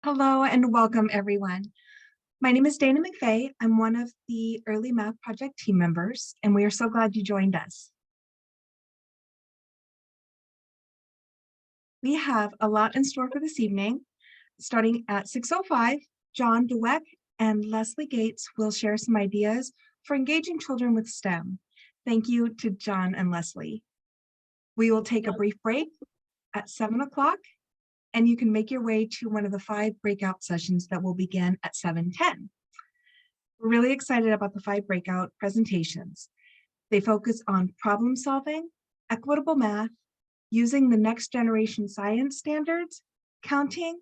Hello and welcome, everyone. My name is Dana McVeigh. I'm one of the Early Math Project team members, and we are so glad you joined us. We have a lot in store for this evening. Starting at 6:05, John Dweck and Leslie Gates will share some ideas for engaging children with STEM. Thank you to John and Leslie. We will take a brief break at 7 o'clock, and you can make your way to one of the 5 breakout sessions that will begin at 7:10. We're really excited about the 5 breakout presentations. They focus on problem solving, equitable math, using the next generation science standards, counting,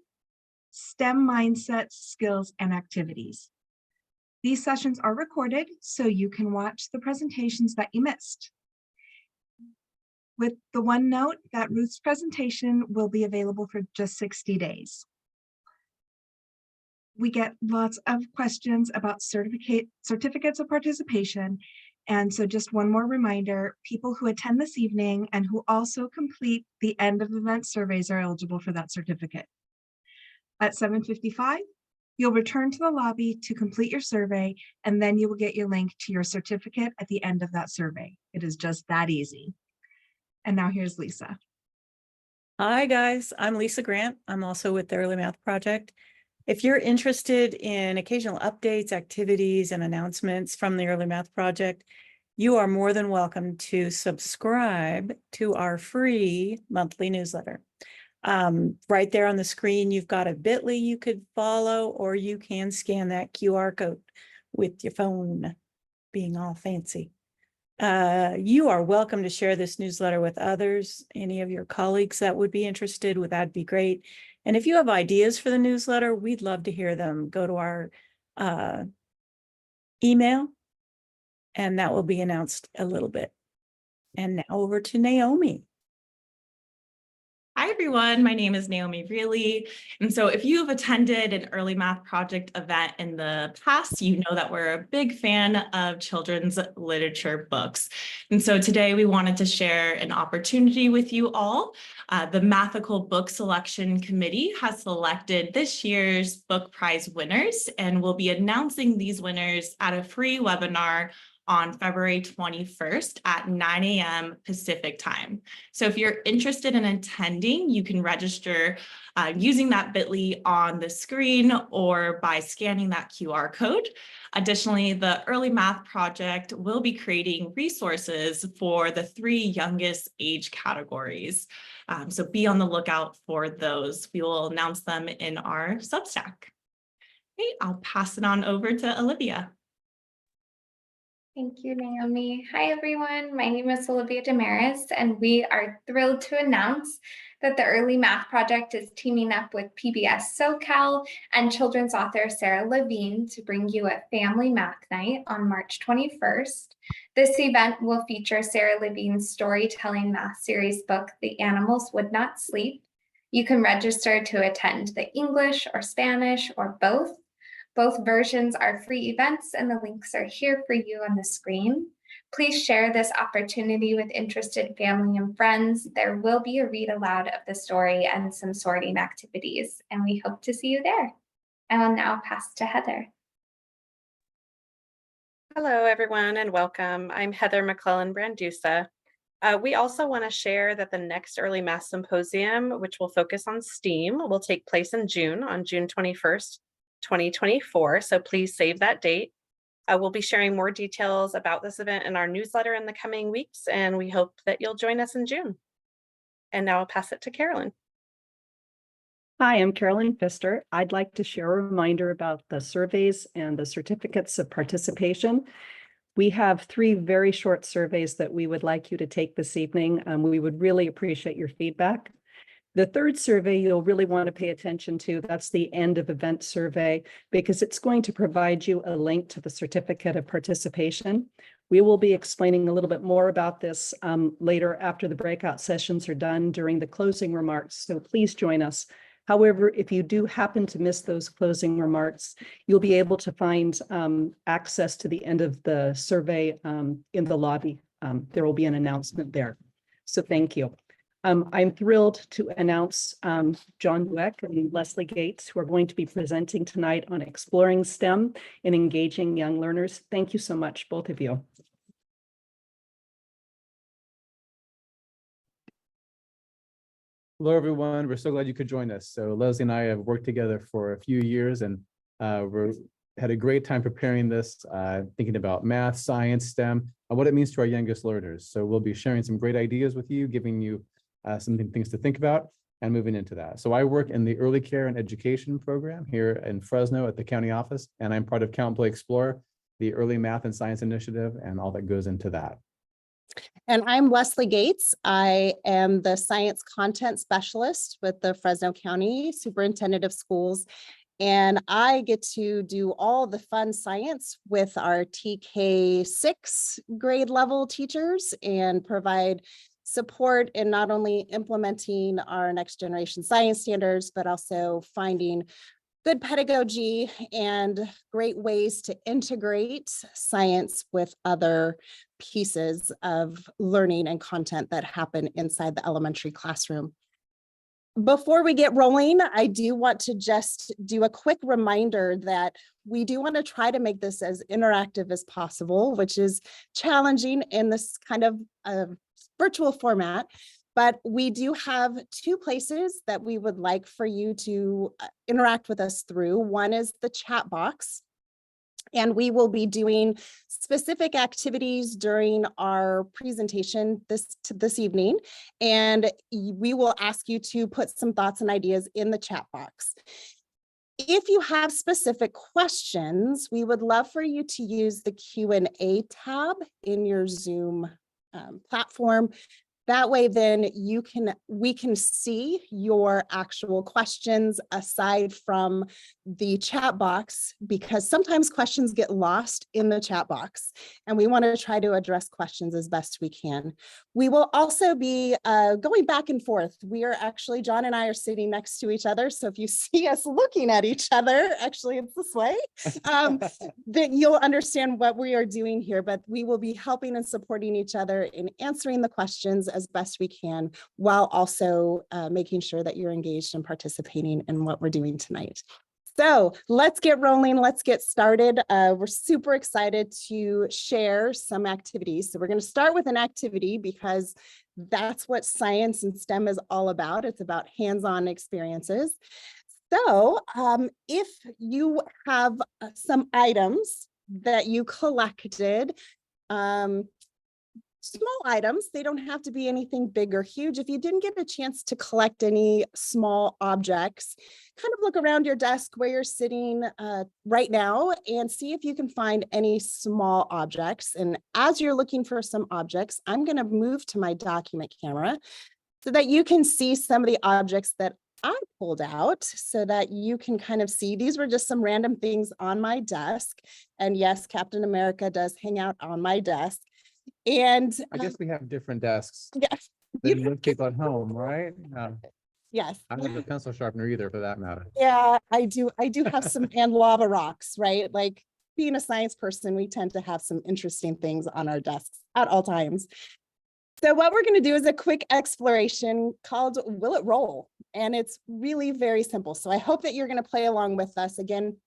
STEM mindsets, skills, and activities. These sessions are recorded so you can watch the presentations that you missed. With the one note that Ruth's presentation will be available for just 60 days. We get lots of questions about certificates of participation. And so just one more reminder, people who attend this evening and who also complete the end of event surveys are eligible for that certificate. At 7:55, you'll return to the lobby to complete your survey, and then you will get your link to your certificate at the end of that survey. It is just that easy. And now here's Lisa. Hi guys, I'm Lisa Grant. I'm also with the Early Math Project. If you're interested in occasional updates, activities, and announcements from the Early Math Project, you are more than welcome to subscribe to our free monthly newsletter. Right there on the screen, you've got a bit.ly you could follow, or you can scan that QR code with your phone, being all fancy. You are welcome to share this newsletter with others, any of your colleagues that would be interested, that'd be great. And if you have ideas for the newsletter, we'd love to hear them. Go to our email, and that will be announced a little bit. And now over to Naomi. Hi, everyone. My name is Naomi Reilly. And so if you have attended an Early Math Project event in the past, you know that we're a big fan of children's literature books. And so today we wanted to share an opportunity with you all. The Mathical Book Selection Committee has selected this year's book prize winners, and we'll be announcing these winners at a free webinar on February 21st at 9 a.m. Pacific time. So if you're interested in attending, you can register using that bit.ly on the screen or by scanning that QR code. Additionally, the Early Math Project will be creating resources for the 3 youngest age categories. So be on the lookout for those. We will announce them in our Substack. Okay, I'll pass it on over to Olivia. Thank you, Naomi. Hi, everyone. My name is Olivia Damaris, and we are thrilled to announce that the Early Math Project is teaming up with PBS SoCal and children's author Sarah Levine to bring you a family math night on March 21st. This event will feature Sarah Levine's storytelling math series book, The Animals Would Not Sleep. You can register to attend the English or Spanish or both. Both versions are free events, and the links are here for you on the screen. Please share this opportunity with interested family and friends. There will be a read aloud of the story and some sorting activities, and we hope to see you there. I will now pass to Heather. Hello, everyone, and welcome. I'm Heather McClellan-Brandusa. We also want to share that the next Early Math Symposium, which will focus on STEAM, will take place in June, on June 21st. 2024, so please save that date. We'll be sharing more details about this event in our newsletter in the coming weeks, and we hope that you'll join us in June. And now I'll pass it to Carolyn. Hi, I'm Carolyn Pfister. I'd like to share a reminder about the surveys and the certificates of participation. We have 3 very short surveys that we would like you to take this evening. We would really appreciate your feedback. The 3rd survey you'll really want to pay attention to, that's the end of event survey, because it's going to provide you a link to the certificate of participation. We will be explaining a little bit more about this later after the breakout sessions are done during the closing remarks, so please join us. However, if you do happen to miss those closing remarks, you'll be able to find access to the end of the survey in the lobby. There will be an announcement there. So thank you. I'm thrilled to announce John Dweck and Leslie Gates, who are going to be presenting tonight on exploring STEM and engaging young learners. Thank you so much, both of you. Hello, everyone. We're so glad you could join us. So Leslie and I have worked together for a few years, and we had a great time preparing this, thinking about math, science, STEM, and what it means to our youngest learners. So we'll be sharing some great ideas with you, giving you some things to think about and moving into that. So I work in the early care and education program here in Fresno at the county office, and I'm part of Count, Play, Explore, the early math and science initiative, and all that goes into that. And I'm Leslie Gates. I am the science content specialist with the Fresno County Superintendent of Schools. And I get to do all the fun science with our TK6 grade level teachers and provide support in not only implementing our next generation science standards, but also finding good pedagogy and great ways to integrate science with other pieces of learning and content that happen inside the elementary classroom. Before we get rolling, I do want to just do a quick reminder that we do want to try to make this as interactive as possible, which is challenging in this kind of virtual format. But we do have two places that we would like for you to interact with us through. One is the chat box, and we will be doing specific activities during our presentation this evening. And we will ask you to put some thoughts and ideas in the chat box. If you have specific questions, we would love for you to use the Q&A tab in your Zoom platform. That way, then we can see your actual questions aside from the chat box, because sometimes questions get lost in the chat box, and we want to try to address questions as best we can. We will also be going back and forth. We are actually, John and I are sitting next to each other. So if you see us looking at each other, actually it's this way, that you'll understand what we are doing here, but we will be helping and supporting each other in answering the questions as best we can, while also making sure that you're engaged and participating in what we're doing tonight. So let's get rolling. Let's get started. We're super excited to share some activities. So we're going to start with an activity because that's what science and STEM is all about. It's about hands-on experiences. So if you have some items that you collected, small items, they don't have to be anything big or huge. If you didn't get a chance to collect any small objects, kind of look around your desk where you're sitting right now and see if you can find any small objects. And as you're looking for some objects, I'm going to move to my document camera so that you can see some of the objects that I pulled out, so that you can kind of see. These were just some random things on my desk. And yes, Captain America does hang out on my desk. And I guess we have different desks yes, than most people at home, right? yes. I don't have a pencil sharpener either, for that matter. Yeah, I do have some and lava rocks, right? Like, being a science person, we tend to have some interesting things on our desks at all times. So what we're going to do is a quick exploration called Will It Roll? And it's really very simple. So I hope that you're going to play along with us. Again,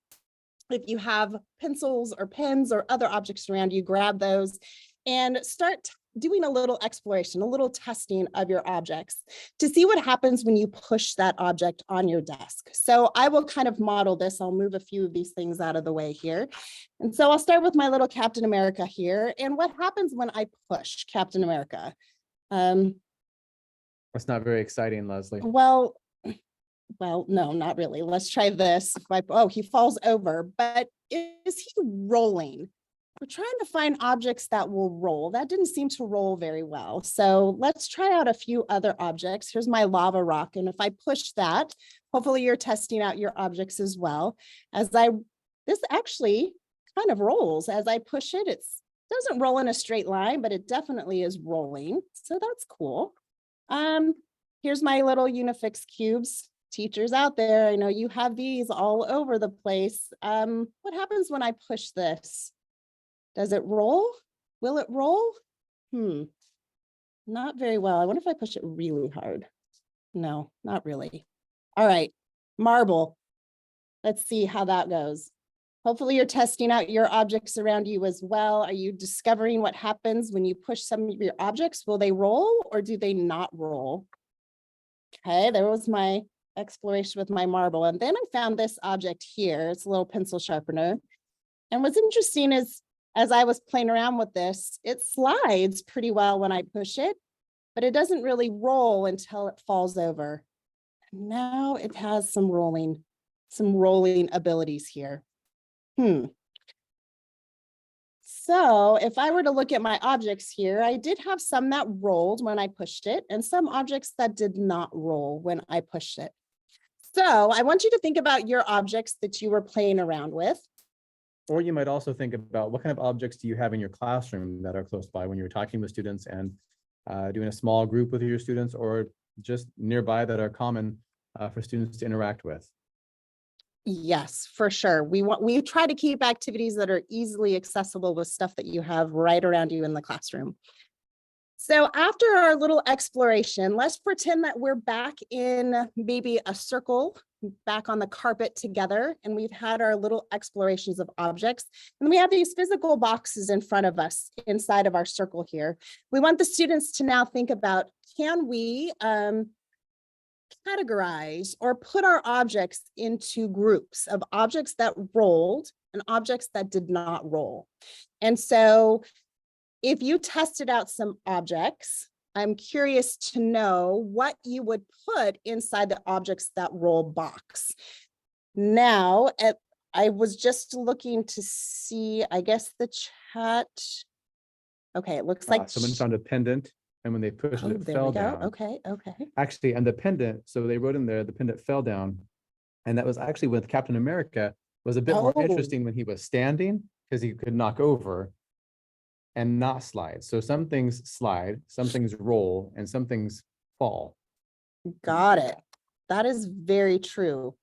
if you have pencils or pens or other objects around you, grab those and start doing a little exploration, a little testing of your objects to see what happens when you push that object on your desk. So I will kind of model this. I'll move a few of these things out of the way here. And so I'll start with my little Captain America here. And what happens when I push Captain America? That's not very exciting, Leslie. Well, no, not really. Let's try this. Oh, he falls over, but is he rolling? We're trying to find objects that will roll. That didn't seem to roll very well. So let's try out a few other objects. Here's my lava rock. And if I push that, hopefully you're testing out your objects as well. This actually kind of rolls. As I push it, it doesn't roll in a straight line, but it definitely is rolling. So that's cool. Here's my little Unifix cubes. Teachers out there, I know you have these all over the place. What happens when I push this? Does it roll? Will it roll? Not very well. I wonder if I push it really hard. No, not really. All right, marble. Let's see how that goes. Hopefully you're testing out your objects around you as well. Are you discovering what happens when you push some of your objects? Will they roll or do they not roll? Okay, there was my exploration with my marble. And then I found this object here. It's a little pencil sharpener. And what's interesting is, as I was playing around with this, it slides pretty well when I push it, but it doesn't really roll until it falls over. Now it has some rolling abilities here. So if I were to look at my objects here, I did have some that rolled when I pushed it and some objects that did not roll when I pushed it. So I want you to think about your objects that you were playing around with. Or you might also think about what kind of objects do you have in your classroom that are close by when you're talking with students and doing a small group with your students, or just nearby that are common for students to interact with. Yes, for sure. We try to keep activities that are easily accessible with stuff that you have right around you in the classroom. So after our little exploration, let's pretend that we're back in maybe a circle, back on the carpet together, and we've had our little explorations of objects. And we have these physical boxes in front of us inside of our circle here. We want the students to now think about, can we categorize or put our objects into groups of objects that rolled and objects that did not roll. And so if you tested out some objects, I'm curious to know what you would put inside the objects that roll box. Now, I was just looking to see, I guess the chat. Okay, it looks like Someone found a pendant, and when they pushed it, it fell down. Okay. Actually, and the pendant, so they wrote in there, the pendant fell down. And that was actually with Captain America, was a bit more interesting when he was standing, because he could knock over and not slide. So some things slide, some things roll, and some things fall. Got it. That is very true.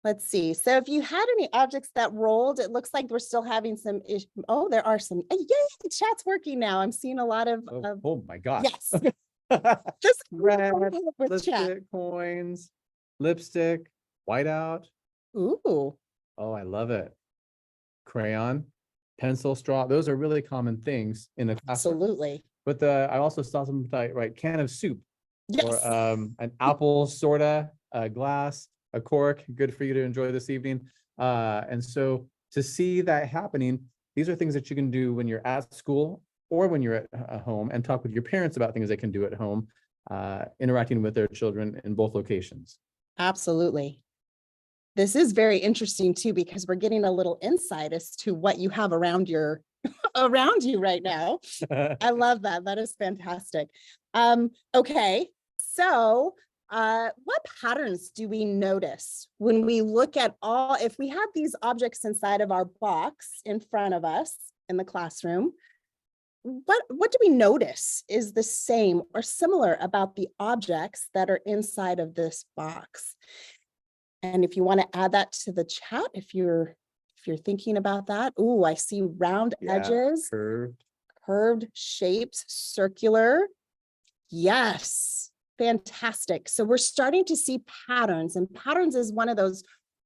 Let's see. So if you had any objects that rolled, it looks like we're still having some issues. Oh, there are some. Yay, the chat's working now. I'm seeing a lot of. Oh my gosh. Yes. Just Red, with chat. lipstick, coins, lipstick, whiteout. Ooh. Oh, I love it. Crayon, pencil, straw. Those are really common things in the classroom. Absolutely. But I also saw some right can of soup, Yes. or an apple soda, a glass, a cork. Good for you to enjoy this evening. And so to see that happening, these are things that you can do when you're at school or when you're at home, and talk with your parents about things they can do at home, interacting with their children in both locations. Absolutely. This is very interesting too, because we're getting a little insight as to what you have around you right now. I love that. That is fantastic. Okay, so what patterns do we notice when we look at if we have these objects inside of our box in front of us in the classroom? What do we notice is the same or similar about the objects that are inside of this box? And if you want to add that to the chat, if you're thinking about that. Ooh, I see round edges, curved shapes, circular. Yes, fantastic. So we're starting to see patterns, and patterns is one of those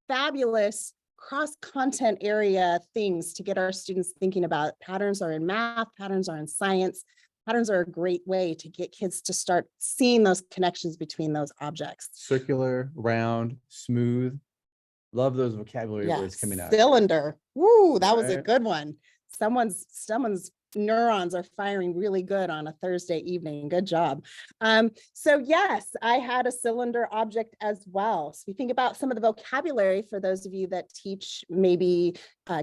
fabulous cross-content area things to get our students thinking about. Patterns are in math, patterns are in science. Patterns are a great way to get kids to start seeing those connections between those objects. Circular, round, smooth. Love those vocabulary words coming out. Cylinder. Woo, that was a Right. good one. Someone's neurons are firing really good on a Thursday evening. Good job. So yes, I had a cylinder object as well. So you think about some of the vocabulary for those of you that teach maybe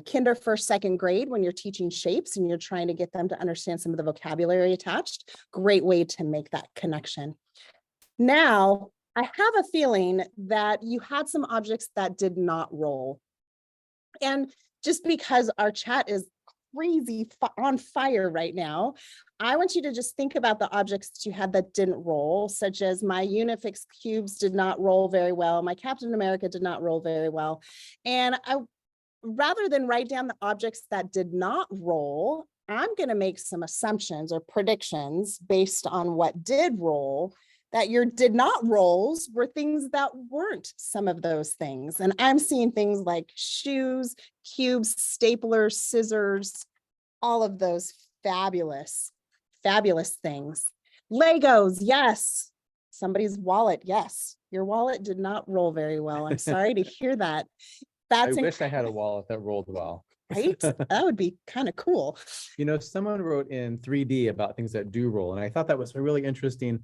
kinder, first, second grade, when you're teaching shapes and you're trying to get them to understand some of the vocabulary attached. Great way to make that connection. Now, I have a feeling that you had some objects that did not roll. And just because our chat is crazy on fire right now, I want you to just think about the objects that you had that didn't roll, such as my Unifix cubes did not roll very well. My Captain America did not roll very well. And rather than write down the objects that did not roll, I'm going to make some assumptions or predictions based on what did roll, that your did not rolls were things that weren't some of those things. And I'm seeing things like shoes, cubes, staplers, scissors, all of those fabulous, fabulous things. Legos, yes. Somebody's wallet, yes. Your wallet did not roll very well. I'm sorry to hear that. I That's wish I had a wallet that rolled well. right. That would be kind of cool. You know, someone wrote in 3D about things that do roll, and I thought that was a really interesting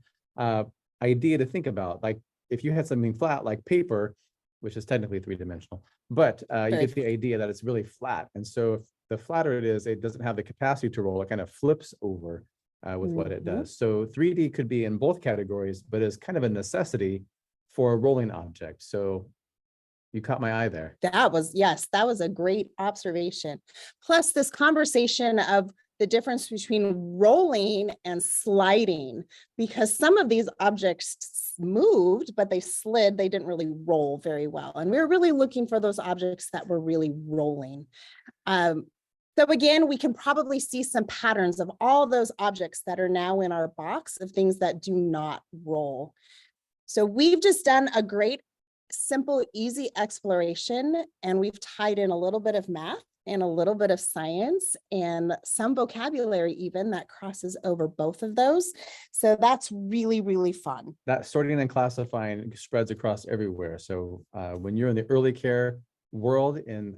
idea to think about. Like if you had something flat like paper, which is technically three-dimensional, but you get the idea that it's really flat. And so if the flatter it is, it doesn't have the capacity to roll. It kind of flips over with what it does. So 3D could be in both categories, but is kind of a necessity for a rolling object. So you caught my eye there. That was, yes, that was a great observation. Plus this conversation of the difference between rolling and sliding, because some of these objects moved, but they slid, they didn't really roll very well. And we were really looking for those objects that were really rolling. So again, we can probably see some patterns of all those objects that are now in our box of things that do not roll. So we've just done a great, simple, easy exploration, and we've tied in a little bit of math and a little bit of science and some vocabulary even that crosses over both of those. So that's really, really fun. That sorting and classifying spreads across everywhere. So when you're in the early care world, in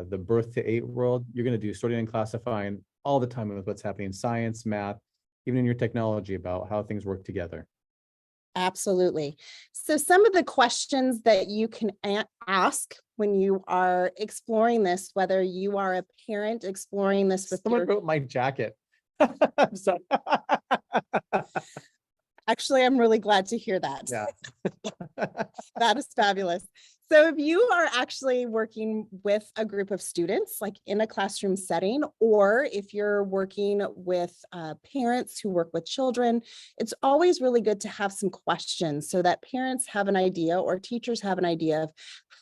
the birth to 8 world, you're going to do sorting and classifying all the time with what's happening in science, math, even in your technology about how things work together. Absolutely. So some of the questions that you can ask when you are exploring this, whether you are a parent exploring this with Someone your, wrote my jacket. I'm sorry. actually, I'm really glad to hear that. Yeah. That is fabulous. So if you are actually working with a group of students, like in a classroom setting, or if you're working with parents who work with children, it's always really good to have some questions so that parents have an idea or teachers have an idea of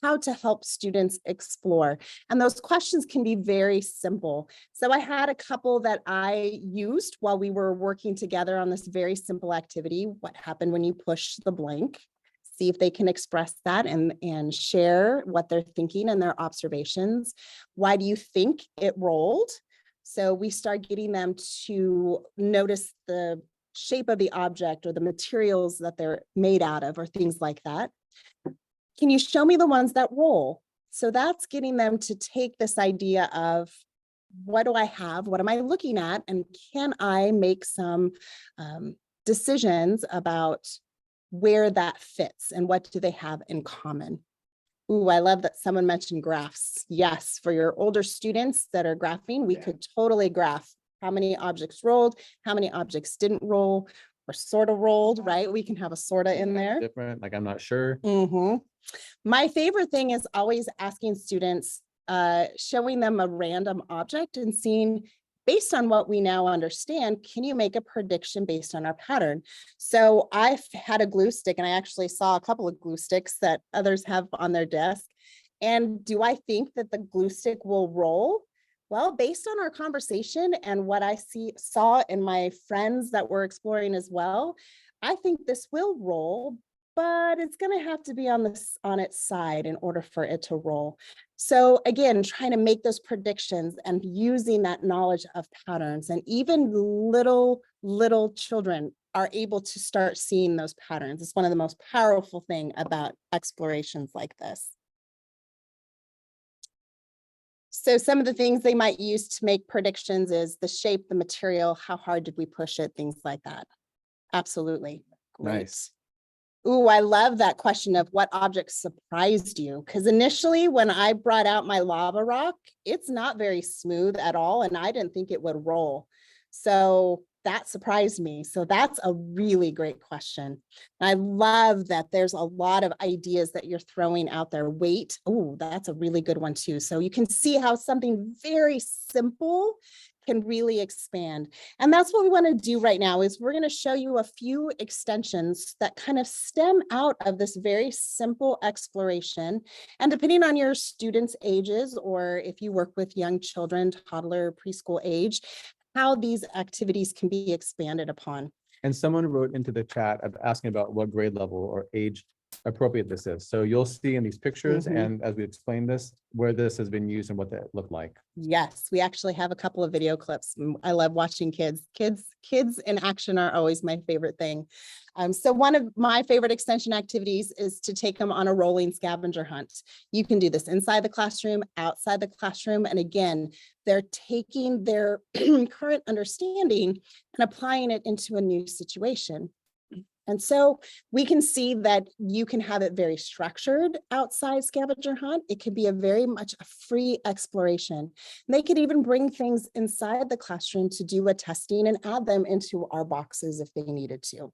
how to help students explore. And those questions can be very simple. So I had a couple that I used while we were working together on this very simple activity. What happened when you push the blank? See if they can express that and share what they're thinking and their observations. Why do you think it rolled? So we start getting them to notice the shape of the object or the materials that they're made out of or things like that. Can you show me the ones that roll? So that's getting them to take this idea of, what do I have? What am I looking at? And can I make some decisions about where that fits and what do they have in common? Ooh, I love that someone mentioned graphs. Yes, for your older students that are graphing, we could totally graph how many objects rolled, how many objects didn't roll, or sort of rolled, right? We can have a sorta in there. Different, like I'm not sure. My favorite thing is always asking students, showing them a random object and seeing, based on what we now understand, can you make a prediction based on our pattern? So I've had a glue stick, and I actually saw a couple of glue sticks that others have on their desk. And do I think that the glue stick will roll? Well, based on our conversation and what I saw in my friends that were exploring as well, I think this will roll, but it's going to have to be on its side in order for it to roll. So again, trying to make those predictions and using that knowledge of patterns, and even little children are able to start seeing those patterns. It's one of the most powerful things about explorations like this. So some of the things they might use to make predictions is the shape, the material, how hard did we push it, things like that. Absolutely. Great. Nice. Ooh, I love that question of what object surprised you. Because initially when I brought out my lava rock, it's not very smooth at all. And I didn't think it would roll. So that surprised me. So that's a really great question. I love that there's a lot of ideas that you're throwing out there. Weight. Oh, that's a really good one too. So you can see how something very simple can really expand. And that's what we want to do right now is we're going to show you a few extensions that kind of stem out of this very simple exploration. And depending on your students' ages, or if you work with young children, toddler, preschool age, how these activities can be expanded upon. And someone wrote into the chat asking about what grade level or age appropriate this is. So you'll see in these pictures Mhm. and as we explain this, where this has been used and what that looked like. Yes, we actually have a couple of video clips. I love watching kids. Kids in action are always my favorite thing. So one of my favorite extension activities is to take them on a rolling scavenger hunt. You can do this inside the classroom, outside the classroom. And again, they're taking their current understanding and applying it into a new situation. And so we can see that you can have it very structured outside scavenger hunt. It could be a very much a free exploration. They could even bring things inside the classroom to do a testing and add them into our boxes if they needed to.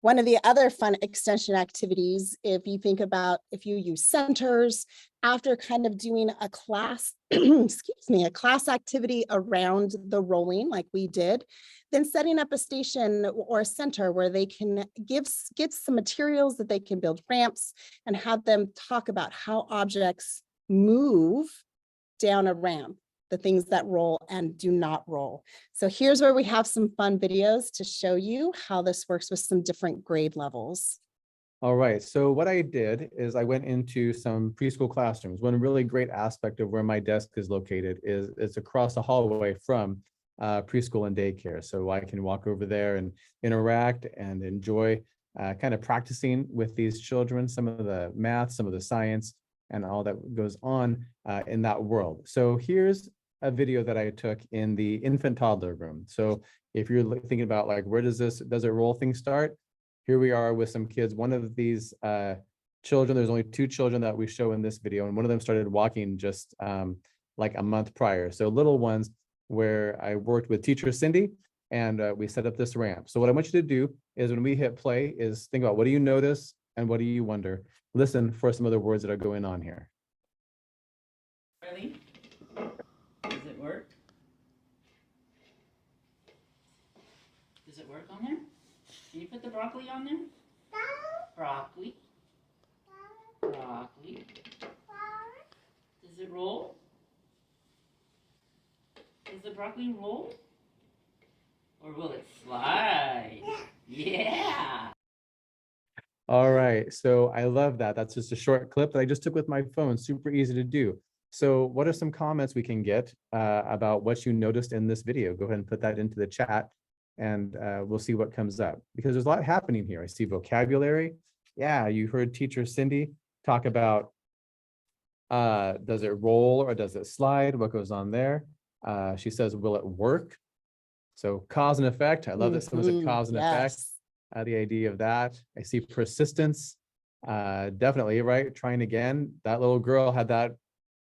One of the other fun extension activities, if you think about if you use centers, after kind of doing a class, excuse me, a class activity around the rolling like we did, then setting up a station or a center where they can get some materials that they can build ramps and have them talk about how objects move down a ramp, the things that roll and do not roll. So here's where we have some fun videos to show you how this works with some different grade levels. All right, so what I did is I went into some preschool classrooms. One really great aspect of where my desk is located is it's across the hallway from preschool and daycare. So I can walk over there and interact and enjoy kind of practicing with these children, some of the math, some of the science, and all that goes on in that world. So here's a video that I took in the infant toddler room. So if you're thinking about like, where does it roll thing start? Here we are with some kids. One of these children, there's only 2 children that we show in this video, and one of them started walking just like a month prior. So little ones where I worked with teacher Cindy and we set up this ramp. So what I want you to do is when we hit play is think about what do you notice and what do you wonder? Listen for some of the words that are going on here. Really? Does it work? Does it work on there? Can you put the broccoli on there? Broccoli. Broccoli. Does it roll? Does the broccoli roll? Or will it slide? Yeah. All right, so I love that. That's just a short clip that I just took with my phone, super easy to do. So what are some comments we can get about what you noticed in this video? Go ahead and put that into the chat and we'll see what comes up because there's a lot happening here. I see vocabulary. Yeah, you heard teacher Cindy talk about does it roll or does it slide? What goes on there? She says, will it work? So cause and effect. I love that someone said cause and effect. The idea of that. I see persistence. Definitely, right? Trying again. That little girl had that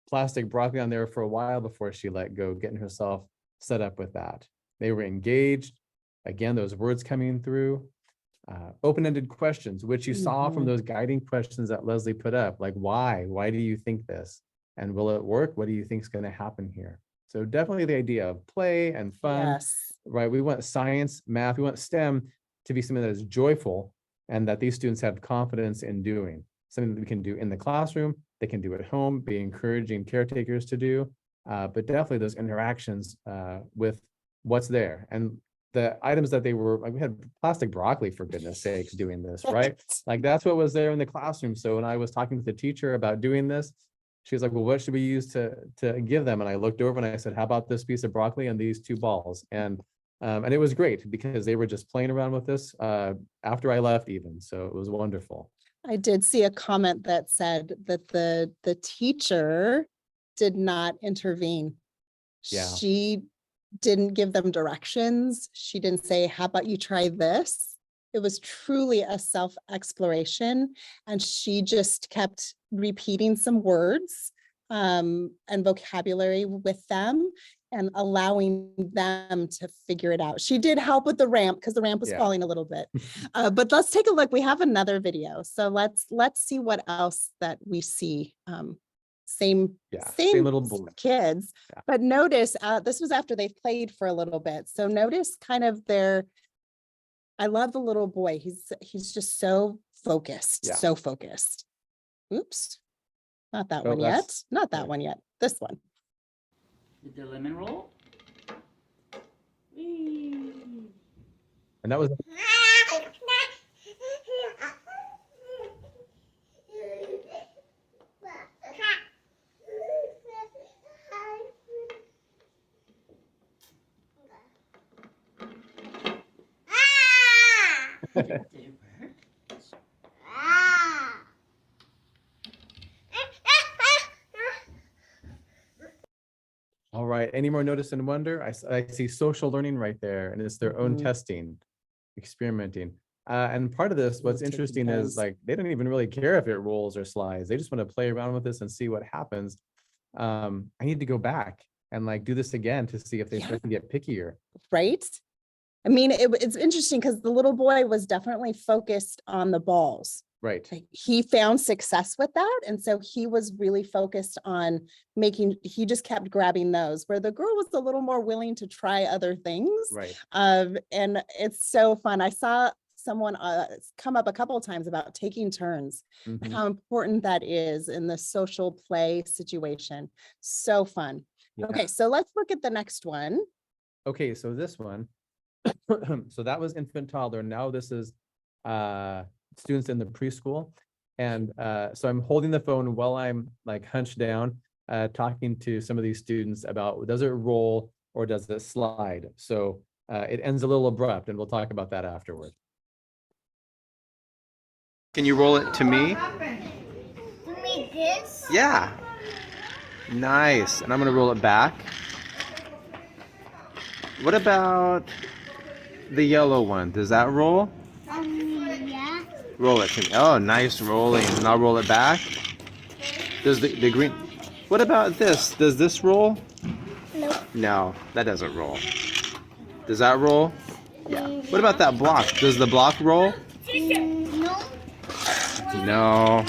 plastic broccoli on there for a while before she let go, getting herself set up with that. They were engaged. Again, those words coming through. Open-ended questions, which you saw from those guiding questions that Leslie put up, like why? Why do you think this? And will it work? What do you think is going to happen here? So definitely the idea of play and fun, right? We want science, math, we want STEM to be something that is joyful and that these students have confidence in doing. Something that we can do in the classroom, they can do at home, be encouraging caretakers to do, but definitely those interactions with what's there. And the items that they were, like we had plastic broccoli for goodness sakes doing this, right? Like that's what was there in the classroom. So when I was talking with the teacher about doing this, she was like, well, what should we use to give them? And I looked over and I said, how about this piece of broccoli and these 2 balls? And it was great because they were just playing around with this after I left even. So it was wonderful. I did see a comment that said that the teacher did not intervene. Yeah. She didn't give them directions. She didn't say, how about you try this? It was truly a self-exploration. And she just kept repeating some words and vocabulary with them and allowing them to figure it out. She did help with the ramp because the ramp was falling a little bit. But let's take a look. We have another video. So let's see what else that we see. Same little kids, but notice this was after they've played for a little bit. So notice kind of I love the little boy. He's just so focused, so focused. Oops, not that one yet. Not that one yet. This one. Did the lemon roll? Whee! And that was, Did it work? all right. Any more notice and wonder? I see social learning right there, and it's their own Mhm. testing, experimenting. And part of this, what's taking interesting is turns. like, they don't even really care if it rolls or slides. They just want to play around with this and see what happens. I need to go back and like do this again to see if they Yeah. start to get pickier. Right? I mean, it's interesting because the little boy was definitely focused on the balls. Right. Like, he found success with that. And so he was really focused on he just kept grabbing those, where the girl was a little more willing to try other things. Right. And it's so fun. I saw someone come up a couple of times about taking turns, Mhm. how important that is in the social play situation. So fun. Yeah. Okay, so let's look at the next one. Okay, so this one, so that was infant toddler. Now this is students in the preschool. And so I'm holding the phone while I'm like hunched down, talking to some of these students about, does it roll or does it slide? So it ends a little abrupt, and we'll talk about that afterward. Can you roll it to me? This? Yeah. Nice. And I'm gonna roll it back. What about the yellow one? Does that roll? Yeah. Roll it to me. Oh, nice rolling. And I'll roll it back. Does the green... What about this? Does this roll? Nope. No, that doesn't roll. Does that roll? Yeah. What about that block? Does the block roll? No. No.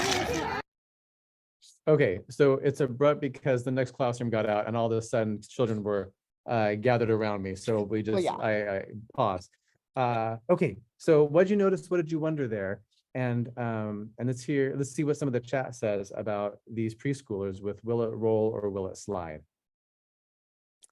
Okay, so it's abrupt because the next classroom got out and all of a sudden children were gathered around me. So we just, yeah. I paused. Okay, so what'd you notice? What did you wonder there? And let's see what some of the chat says about these preschoolers with will it roll or will it slide?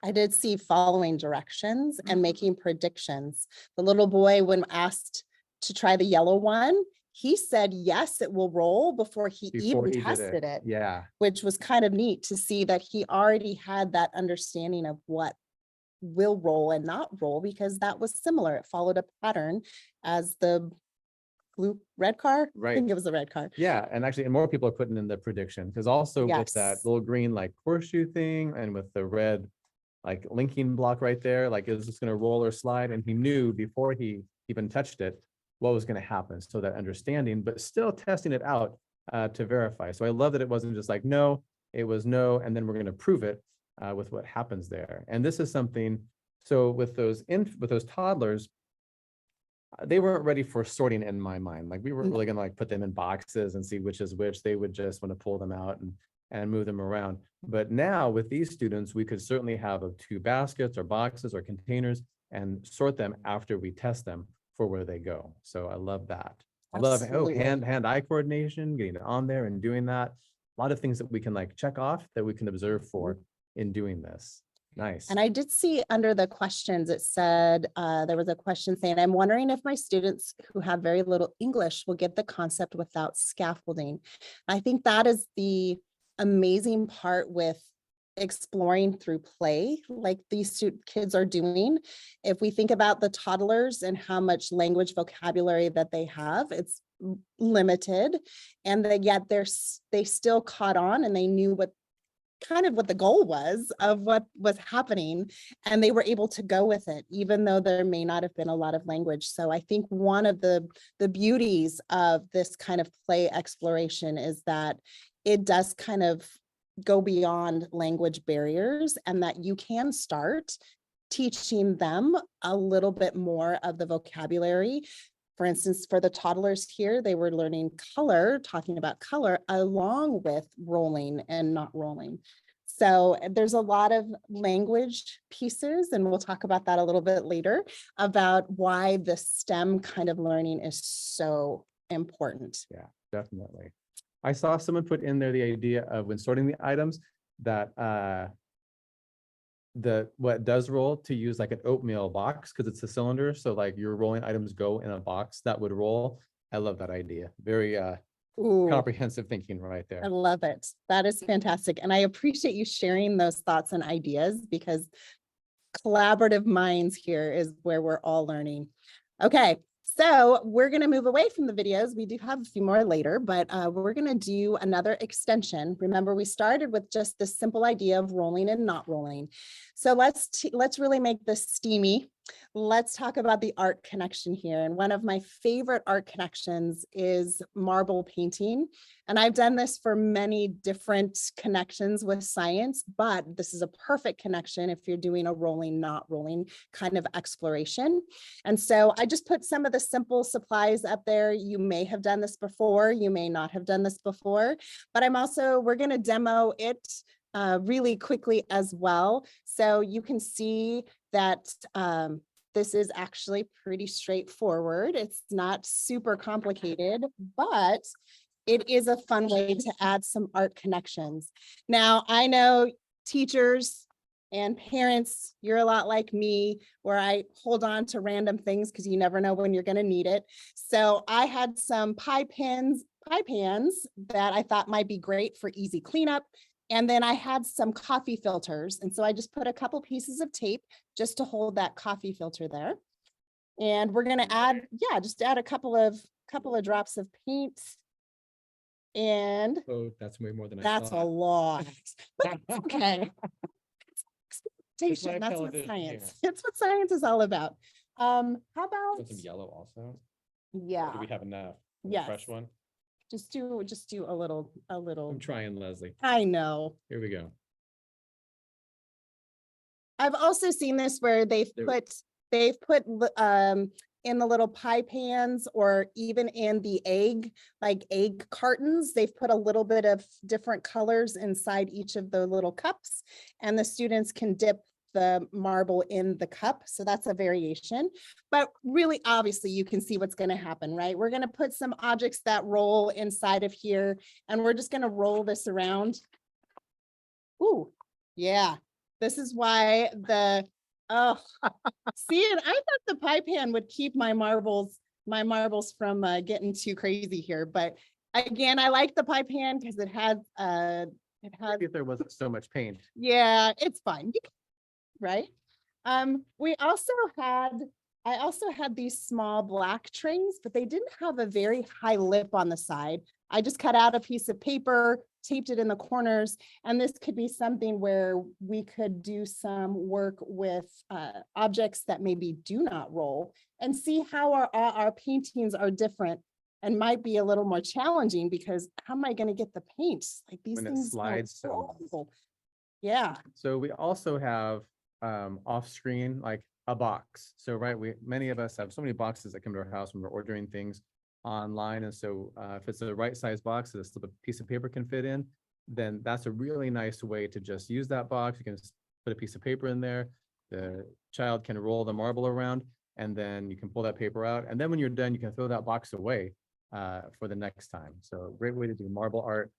I did see following directions and making predictions. The little boy, when asked to try the yellow one, he said, yes, it will roll before he Before even he did tested it, Yeah, which was kind of neat to see that he already had that understanding of what will roll and not roll, because that was similar. It followed a pattern as the red car. I Right. think it was the red car. yeah, and actually, and more people are putting in the prediction, because also with that Yes. little green like horseshoe thing and with the red like linking block right there, like is this gonna roll or slide? And he knew before he even touched it what was gonna happen. So that understanding, but still testing it out to verify. So I love that it wasn't just like, no, it was no, and then we're gonna prove it with what happens there. And this is something, so with those toddlers, they weren't ready for sorting in my mind. Like we weren't really gonna like put them in boxes and see which is which. They would just want to pull them out and move them around. But now with these students, we could certainly have 2 baskets or boxes or containers and sort them after we test them for where they go. So I love that. I love Absolutely. hand-eye coordination, getting it on there and doing that. A lot of things that we can like check off that we can observe for in doing this. Nice. And I did see under the questions, it said, there was a question saying, I'm wondering if my students who have very little English will get the concept without scaffolding. I think that is the amazing part with exploring through play, like these kids are doing. If we think about the toddlers and how much language vocabulary that they have, it's limited, and that yet they still caught on and they knew what the goal was of what was happening, and they were able to go with it, even though there may not have been a lot of language. So I think one of the beauties of this kind of play exploration is that it does kind of go beyond language barriers, and that you can start teaching them a little bit more of the vocabulary. For instance, for the toddlers here, they were learning color, talking about color, along with rolling and not rolling. So there's a lot of language pieces, and we'll talk about that a little bit later, about why the STEM kind of learning is so important. Yeah, definitely. I saw someone put in there the idea of when sorting the items that what does roll to use like an oatmeal box because it's a cylinder. So like your rolling items go in a box that would roll. I love that idea. Very Ooh, comprehensive thinking right I there. love it. That is fantastic. And I appreciate you sharing those thoughts and ideas because collaborative minds here is where we're all learning. Okay, so we're going to move away from the videos. We do have a few more later, but we're going to do another extension. Remember, we started with just this simple idea of rolling and not rolling. So let's really make this steamy. Let's talk about the art connection here. And one of my favorite art connections is marble painting. And I've done this for many different connections with science, but this is a perfect connection if you're doing a rolling, not rolling kind of exploration. And so I just put some of the simple supplies up there. You may have done this before, you may not have done this before, but we're going to demo it really quickly as well. So you can see that this is actually pretty straightforward. It's not super complicated, but it is a fun way to add some art connections. Now, I know teachers and parents, you're a lot like me, where I hold on to random things because you never know when you're going to need it. So I had some pie pans that I thought might be great for easy cleanup. And then I had some coffee filters. And so I just put a couple pieces of tape just to hold that coffee filter there. And we're going to add, just add a couple of drops of paint. And Oh, that's way more than that's a lot. But it's okay. That's what television science. here. It's what science is all about. How about Want some yellow also? yeah, Do we have enough? Yes. Fresh one? just do a little. I'm trying, Leslie. I know. Here we go. I've also seen this where they've There- put in the little pie pans or even in the egg cartons, they've put a little bit of different colors inside each of the little cups, and the students can dip the marble in the cup. So that's a variation, but really obviously you can see what's going to happen, right? We're going to put some objects that roll inside of here, and we're just going to roll this around. Ooh, yeah. This is why see, and I thought the pie pan would keep my marbles from getting too crazy here. But again, I like the pie pan because it has Maybe if there wasn't so much paint. yeah, it's fine. Right. I also had these small black trays, but they didn't have a very high lip on the side. I just cut out a piece of paper, taped it in the corners, and this could be something where we could do some work with objects that maybe do not roll and see how our paintings are different and might be a little more challenging because how am I going to get the paint? Like these When it things slides so roll. Yeah. So we also have off screen like a box. So many of us have so many boxes that come to our house when we're ordering things online. And so if it's the right size box that a piece of paper can fit in, then that's a really nice way to just use that box. You can just put a piece of paper in there. The child can roll the marble around, and then you can pull that paper out. And then when you're done, you can throw that box away for the next time. So great way to do marble art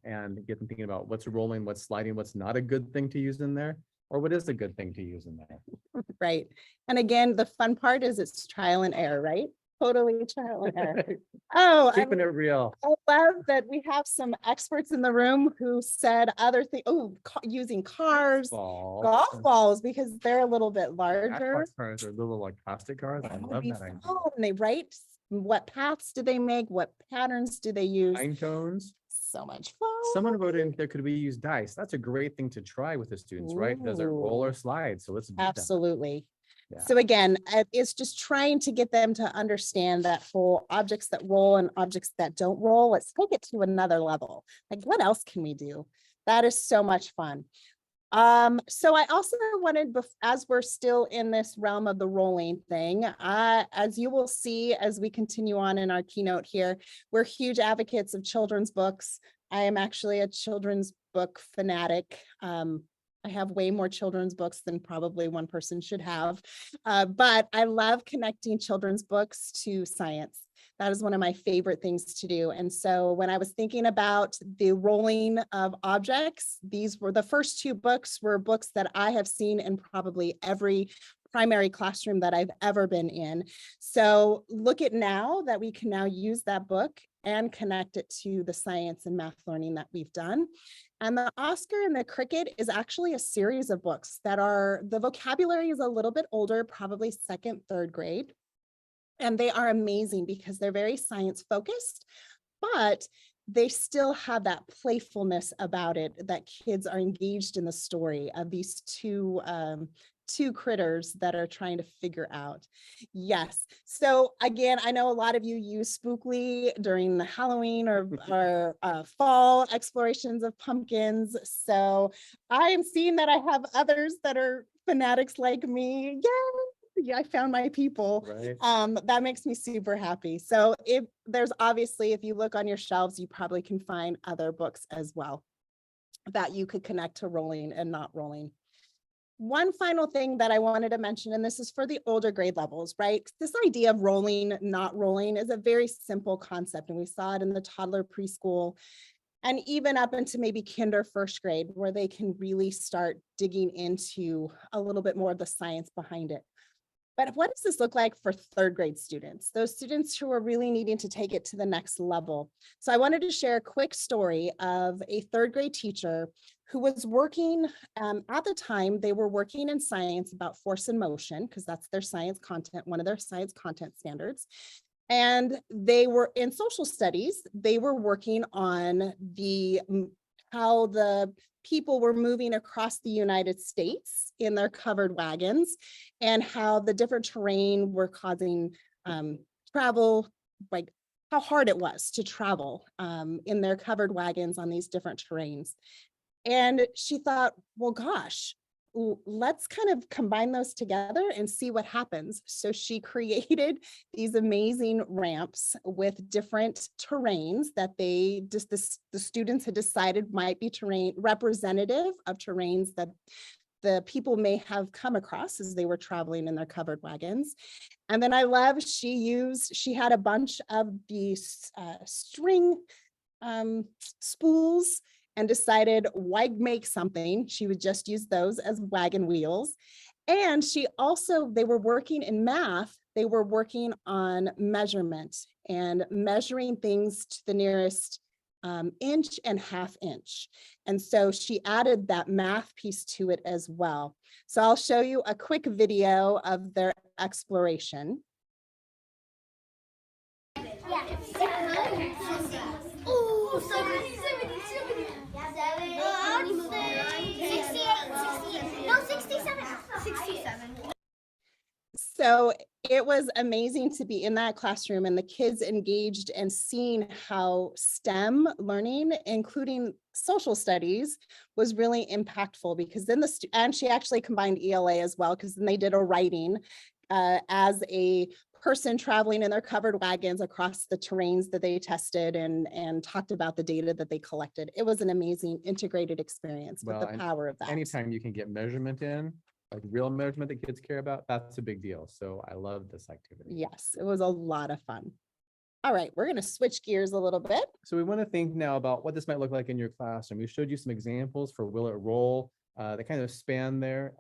and get them thinking about what's rolling, what's sliding, what's not a good thing to use in there, or what is a good thing to use in there. Right. And again, the fun part is it's trial and error, right? Totally trial and error. Oh, Keeping it real. I love that we have some experts in the room who said other things. Oh, using cars, golf balls, because they're a little bit larger. Cars are little like plastic cars. I That would love be that idea. fun. And they write what paths do they make? What patterns do they use? Pine cones. So much fun. Someone wrote in there, could we use dice? That's a great thing to try with the students, right? Does it roll or slide? So let's do that. Absolutely. Yeah. So again, it's just trying to get them to understand that whole objects that roll and objects that don't roll. Let's take it to another level. Like, what else can we do? That is so much fun. So I also wanted, as we're still in this realm of the rolling thing, as you will see, as we continue on in our keynote here, we're huge advocates of children's books. I am actually a children's book fanatic. I have way more children's books than probably one person should have, but I love connecting children's books to science. That is one of my favorite things to do. And so when I was thinking about the rolling of objects, these were the first two books were books that I have seen in probably every primary classroom that I've ever been in. So look at now that we can now use that book and connect it to the science and math learning that we've done. And the Oscar and the Cricket is actually a series of books that are, the vocabulary is a little bit older, probably second, third grade. And they are amazing because they're very science focused, but they still have that playfulness about it, that kids are engaged in the story of these two critters that are trying to figure out. Yes. So again, I know a lot of you use Spookly during the Halloween or fall explorations of pumpkins. So I am seeing that I have others that are fanatics like me. Yeah, I found my people. Right. That makes me super happy. So if there's obviously, if you look on your shelves, you probably can find other books as well that you could connect to rolling and not rolling. One final thing that I wanted to mention, and this is for the older grade levels, right? This idea of rolling, not rolling is a very simple concept. And we saw it in the toddler preschool and even up into maybe kinder first grade, where they can really start digging into a little bit more of the science behind it. But what does this look like for third grade students, those students who are really needing to take it to the next level? So I wanted to share a quick story of a third grade teacher who was working, at the time, they were working in science about force and motion, because that's their science content, one of their science content standards. And they were in social studies, they were working on how the people were moving across the United States in their covered wagons, and how the different terrain were causing travel, like how hard it was to travel in their covered wagons on these different terrains. And she thought, well, gosh, let's kind of combine those together and see what happens. So she created these amazing ramps with different terrains that the students had decided might be terrain representative of terrains that the people may have come across as they were traveling in their covered wagons. And then I love, she had a bunch of these string spools, and decided why make something. She would just use those as wagon wheels. And they were working in math, they were working on measurement and measuring things to the nearest inch and half inch. And so she added that math piece to it as well. So I'll show you a quick video of their exploration. Oh, 70. No, 67. 67. So it was amazing to be in that classroom and the kids engaged and seeing how STEM learning, including social studies, was really impactful, because then and she actually combined ELA as well, because then they did a writing as a person traveling in their covered wagons across the terrains that they tested and talked about the data that they collected. It was an amazing integrated experience with the power of that. Anytime you can get measurement in, like real measurement that kids care about, that's a big deal. So I love this activity. Yes, it was a lot of fun. All right, we're going to switch gears a little bit. So we want to think now about what this might look like in your classroom. We showed you some examples for will it roll, that kind of span there,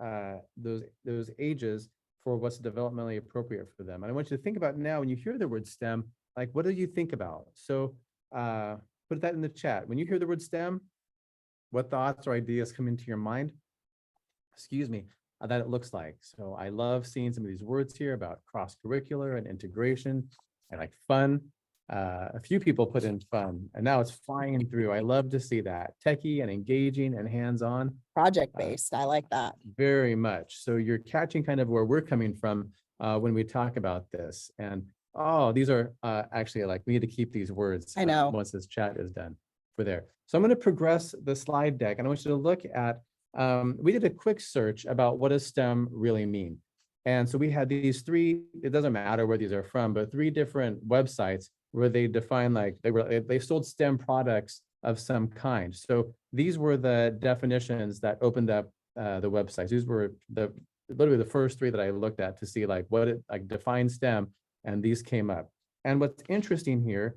those ages for what's developmentally appropriate for them. And I want you to think about now, when you hear the word STEM, like, what do you think about? So put that in the chat. When you hear the word STEM, what thoughts or ideas come into your mind? Excuse me, that it looks like. So I love seeing some of these words here about cross-curricular and integration. I like fun. A few people put in fun, and now it's flying through. I love to see that. Techie and engaging and hands-on. Project-based, I like that. Very much. So you're catching kind of where we're coming from when we talk about this. And these are actually, like, we need to keep these words. I know. Once this chat is done for there. So I'm going to progress the slide deck, and I want you to look at, we did a quick search about what does STEM really mean. And so we had these three, it doesn't matter where these are from, but three different websites where they define, like, they sold STEM products of some kind. So these were the definitions that opened up the websites. These were literally the first three that I looked at to see, like, what it like defines STEM, and these came up. And what's interesting here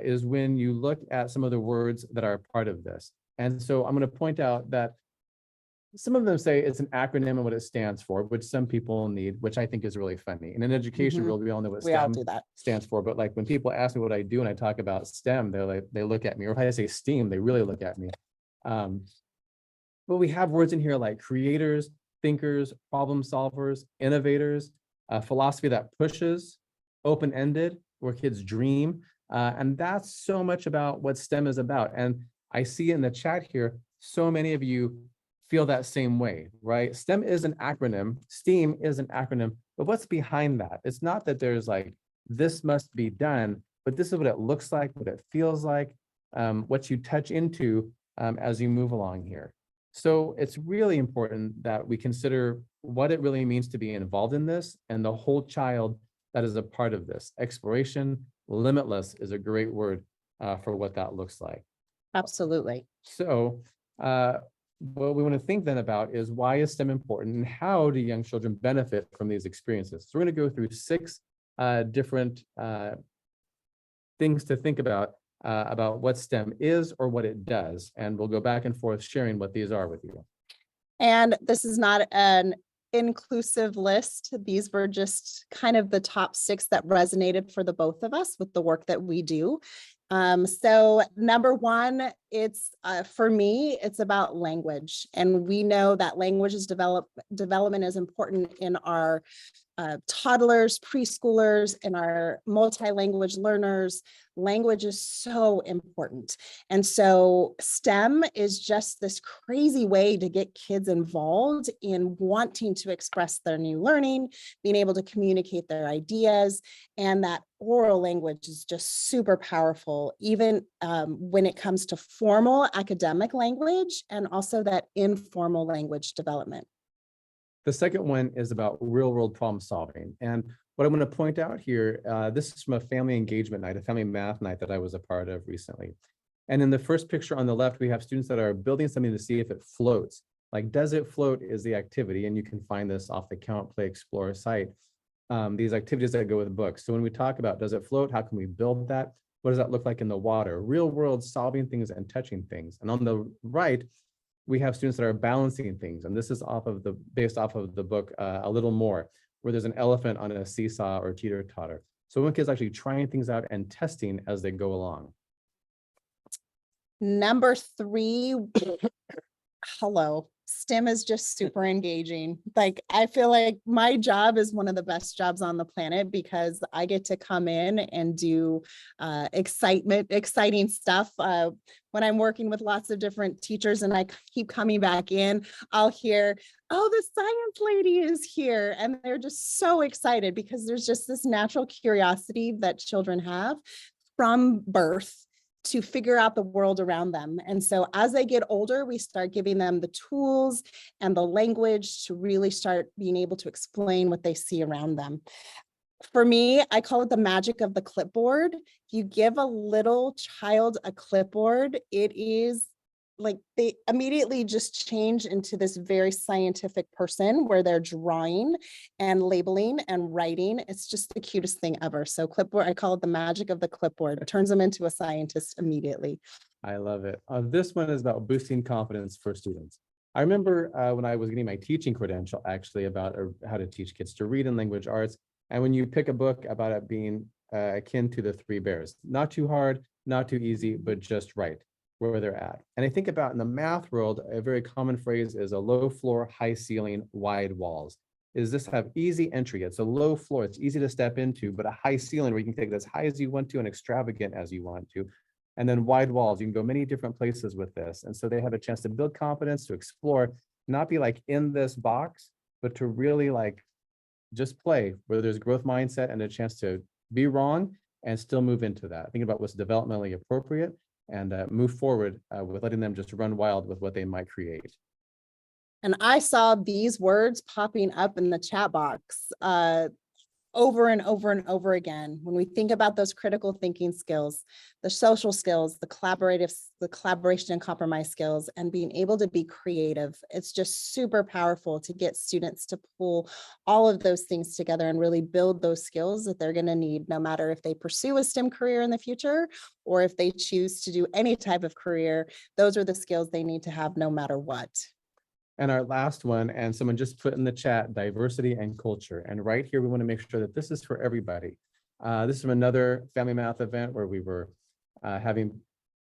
is when you look at some of the words that are part of this. And so I'm going to point out that some of them say it's an acronym and what it stands for, which some people need, which I think is really funny. In an education Mhm. world, we all know what We all STEM do that. stands for, but like when people ask me what I do and I talk about STEM, they're like, they look at me, or if I say STEAM, they really look at me. But we have words in here like creators, thinkers, problem solvers, innovators, philosophy that pushes, open-ended, where kids dream. And that's so much about what STEM is about. And I see in the chat here, so many of you feel that same way, right? STEM is an acronym, STEAM is an acronym, but what's behind that? It's not that there's like, this must be done, but this is what it looks like, what it feels like, what you touch into as you move along here. So it's really important that we consider what it really means to be involved in this and the whole child that is a part of this. Exploration, limitless is a great word for what that looks like. Absolutely. So what we want to think then about is why is STEM important and how do young children benefit from these experiences? So we're going to go through 6 different things to think about what STEM is or what it does. And we'll go back and forth sharing what these are with you. And this is not an inclusive list. These were just kind of the top 6 that resonated for the both of us with the work that we do. So number 1, it's for me, it's about language. And we know that language is development is important in our toddlers, preschoolers, and our multi-language learners. Language is so important. And so STEM is just this crazy way to get kids involved in wanting to express their new learning, being able to communicate their ideas, and that oral language is just super powerful, even when it comes to formal academic language and also that informal language development. The second one is about real world problem solving. And what I'm going to point out here, this is from a family engagement night, a family math night that I was a part of recently. And in the first picture on the left, we have students that are building something to see if it floats. Like, does it float is the activity. And you can find this off the Count, Play, Explore site. These activities that go with books. So when we talk about, does it float? How can we build that? What does that look like in the water? Real world solving things and touching things. And on the right, we have students that are balancing things. And this is based off of the book, A Little More, where there's an elephant on a seesaw or teeter-totter. So when kids actually trying things out and testing as they go along. Number 3, hello. STEM is just super engaging. Like, I feel like my job is one of the best jobs on the planet because I get to come in and do exciting stuff. When I'm working with lots of different teachers and I keep coming back in, I'll hear, oh, the science lady is here. And they're just so excited because there's just this natural curiosity that children have from birth to figure out the world around them. And so as they get older, we start giving them the tools and the language to really start being able to explain what they see around them. For me, I call it the magic of the clipboard. If you give a little child a clipboard, it is like they immediately just change into this very scientific person where they're drawing and labeling and writing. It's just the cutest thing ever. So clipboard, I call it the magic of the clipboard. It turns them into a scientist immediately. I love it. This one is about boosting confidence for students. I remember when I was getting my teaching credential, actually, about how to teach kids to read in language arts. And when you pick a book about it being akin to the 3 bears, not too hard, not too easy, but just right where they're at. And I think about in the math world, a very common phrase is a low floor, high ceiling, wide walls. Is this have easy entry? It's a low floor, it's easy to step into, but a high ceiling where you can take it as high as you want to and extravagant as you want to. And then wide walls, you can go many different places with this. And so they have a chance to build confidence, to explore, not be like in this box, but to really like just play where there's growth mindset and a chance to be wrong and still move into that. Think about what's developmentally appropriate and move forward with letting them just run wild with what they might create. And I saw these words popping up in the chat box. over and over and over again. When we think about those critical thinking skills, the social skills, the collaboration and compromise skills, and being able to be creative, it's just super powerful to get students to pull all of those things together and really build those skills that they're going to need, no matter if they pursue a STEM career in the future, or if they choose to do any type of career. Those are the skills they need to have no matter what. And our last one, and someone just put in the chat, diversity and culture. And right here, we want to make sure that this is for everybody. This is from another family math event where we were having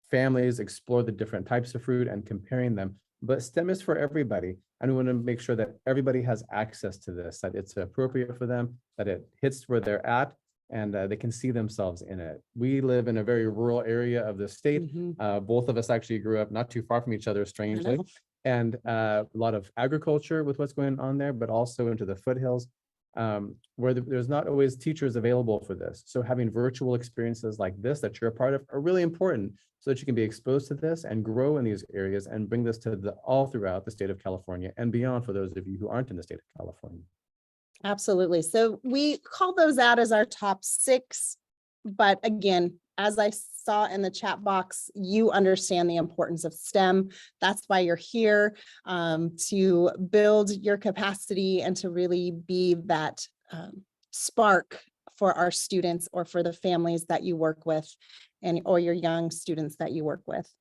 families explore the different types of fruit and comparing them. But STEM is for everybody. And we want to make sure that everybody has access to this, that it's appropriate for them, that it hits where they're at, and they can see themselves in it. We live in a very rural area of the state. Both of us actually grew up not too far from each other, strangely. And a lot of agriculture with what's going on there, but also into the foothills where there's not always teachers available for this. So having virtual experiences like this that you're a part of are really important so that you can be exposed to this and grow in these areas and bring this to all throughout the state of California and beyond for those of you who aren't in the state of California. Absolutely. So we call those out as our top 6. But again, as I saw in the chat box, you understand the importance of STEM. That's why you're here, to build your capacity and to really be that spark for our students or for the families that you work with or your young students that you work with.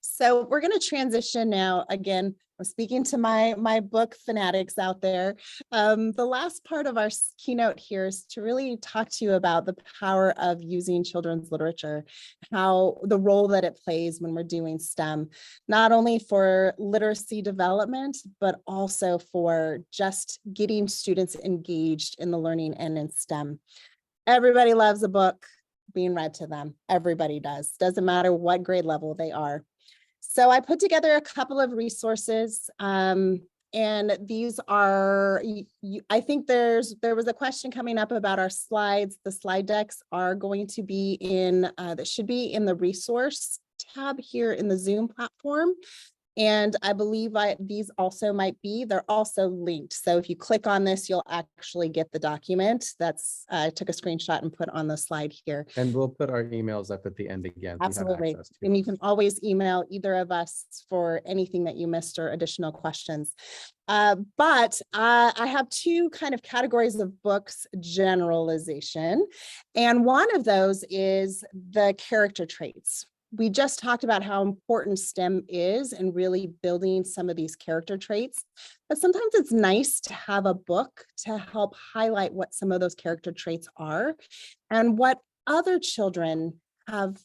So we're going to transition now. Again, I'm speaking to my book fanatics out there. The last part of our keynote here is to really talk to you about the power of using children's literature, how the role that it plays when we're doing STEM, not only for literacy development, but also for just getting students engaged in the learning and in STEM. Everybody loves a book being read to them. Everybody does. Doesn't matter what grade level they are. So I put together a couple of resources, and these are, I think there was a question coming up about our slides. The slide decks are going to be that should be in the resource tab here in the Zoom platform. And I believe these also might be, they're also linked. So if you click on this, you'll actually get the document. I took a screenshot and put on the slide here. And we'll put our emails up at the end again. Absolutely. And you can always email either of us for anything that you missed or additional questions. But I have 2 kind of categories of books generalization. And one of those is the character traits. We just talked about how important STEM is in really building some of these character traits, but sometimes it's nice to have a book to help highlight what some of those character traits are and what other children have